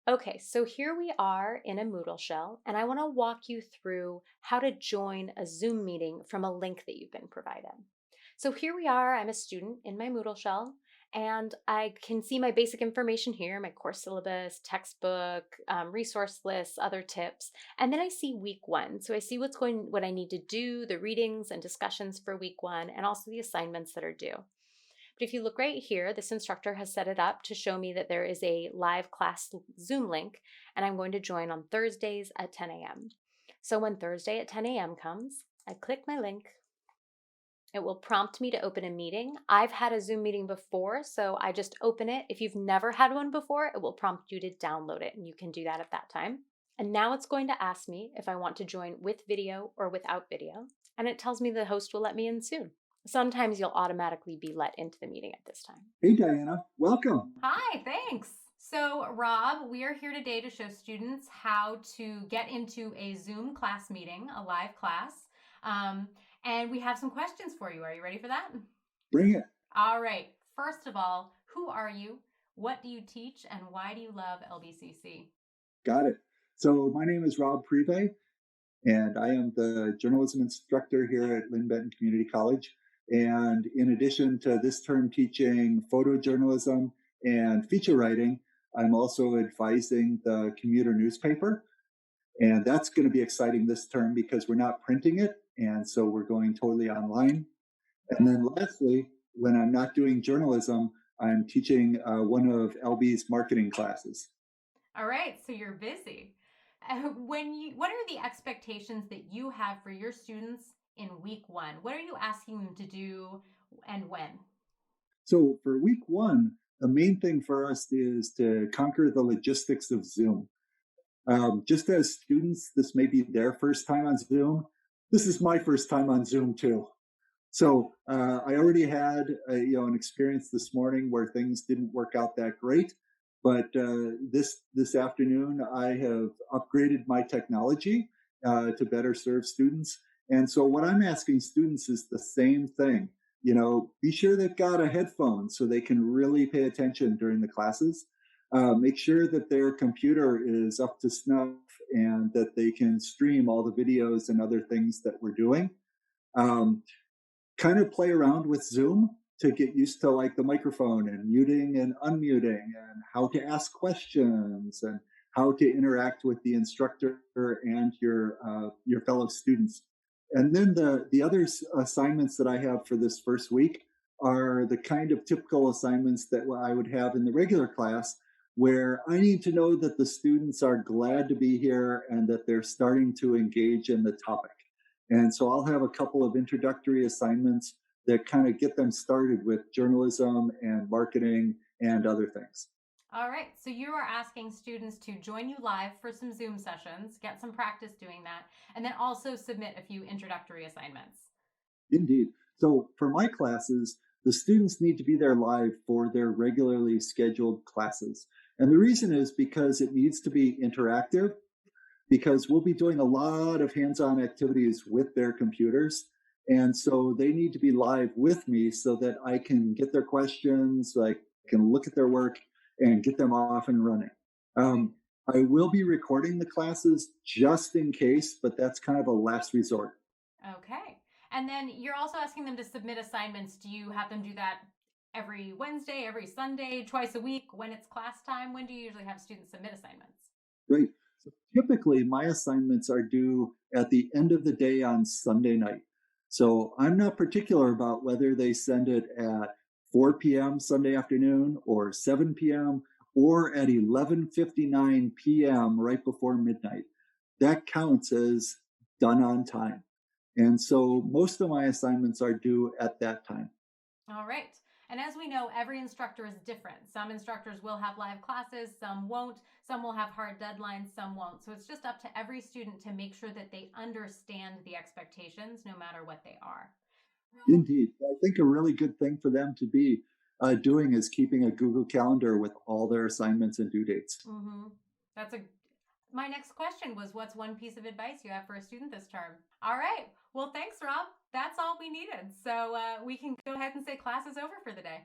Okay, so here we are in a Moodle shell, and I want to walk you through how to join a Zoom meeting from a link that you've been provided. So here we are, I'm a student in my Moodle shell, and I can see my basic information here, my course syllabus, textbook, resource lists, other tips, and then I see week one. So I see what I need to do, the readings and discussions for week one, and also the assignments that are due. But if you look right here, this instructor has set it up to show me that there is a live class Zoom link, and I'm going to join on Thursdays at 10 a.m. So when Thursday at 10 a.m. comes, I click my link. It will prompt me to open a meeting. I've had a Zoom meeting before, so I just open it. If you've never had one before, it will prompt you to download it, and you can do that at that time. And now it's going to ask me if I want to join with video or without video, and it tells me the host will let me in soon. Sometimes you'll automatically be let into the meeting at this time. Hey, Diana, welcome. Hi, thanks. So, Rob, we are here today to show students how to get into a Zoom class meeting, a live class. And we have some questions for you. Are you ready for that? Bring it. All right. First of all, who are you? What do you teach? And why do you love LBCC? Got it. So my name is Rob Prive, and I am the journalism instructor here at Linn-Benton Community College. And in addition to this term teaching photojournalism and feature writing, I'm also advising the commuter newspaper. And that's going to be exciting this term because we're not printing it. And so we're going totally online. And then lastly, when I'm not doing journalism, I'm teaching one of LB's marketing classes. All right, so you're busy. What are the expectations that you have for your students in week one? What are you asking them to do and when? So for week one, the main thing for us is to conquer the logistics of Zoom. Just as students, this may be their first time on Zoom. This is my first time on Zoom too. So I already had an experience this morning where things didn't work out that great. But this afternoon, I have upgraded my technology to better serve students. And so what I'm asking students is the same thing. Be sure they've got a headphone so they can really pay attention during the classes. Make sure that their computer is up to snuff and that they can stream all the videos and other things that we're doing. Kind of play around with Zoom to get used to like the microphone and muting and unmuting and how to ask questions and how to interact with the instructor and your fellow students. And then the other assignments that I have for this first week are the kind of typical assignments that I would have in the regular class, where I need to know that the students are glad to be here and that they're starting to engage in the topic. And so I'll have a couple of introductory assignments that kind of get them started with journalism and marketing and other things. All right, so you are asking students to join you live for some Zoom sessions, get some practice doing that, and then also submit a few introductory assignments. Indeed. So for my classes, the students need to be there live for their regularly scheduled classes. And the reason is because it needs to be interactive, because we'll be doing a lot of hands-on activities with their computers. And so they need to be live with me so that I can get their questions, I can look at their work and get them off and running. I will be recording the classes just in case, but that's kind of a last resort. Okay. And then you're also asking them to submit assignments. Do you have them do that every Wednesday, every Sunday, twice a week when it's class time? When do you usually have students submit assignments? Great. So typically, my assignments are due at the end of the day on Sunday night. So I'm not particular about whether they send it at 4 p.m. Sunday afternoon or 7 p.m. or at 11:59 p.m. right before midnight. That counts as done on time. And so most of my assignments are due at that time. All right. And as we know, every instructor is different. Some instructors will have live classes, some won't. Some will have hard deadlines, some won't. So it's just up to every student to make sure that they understand the expectations no matter what they are. Indeed. I think a really good thing for them to be doing is keeping a Google Calendar with all their assignments and due dates. Mm-hmm. My next question was, what's one piece of advice you have for a student this term? All right. Well, thanks, Rob. that's all we needed. So we can go ahead and say class is over for the day.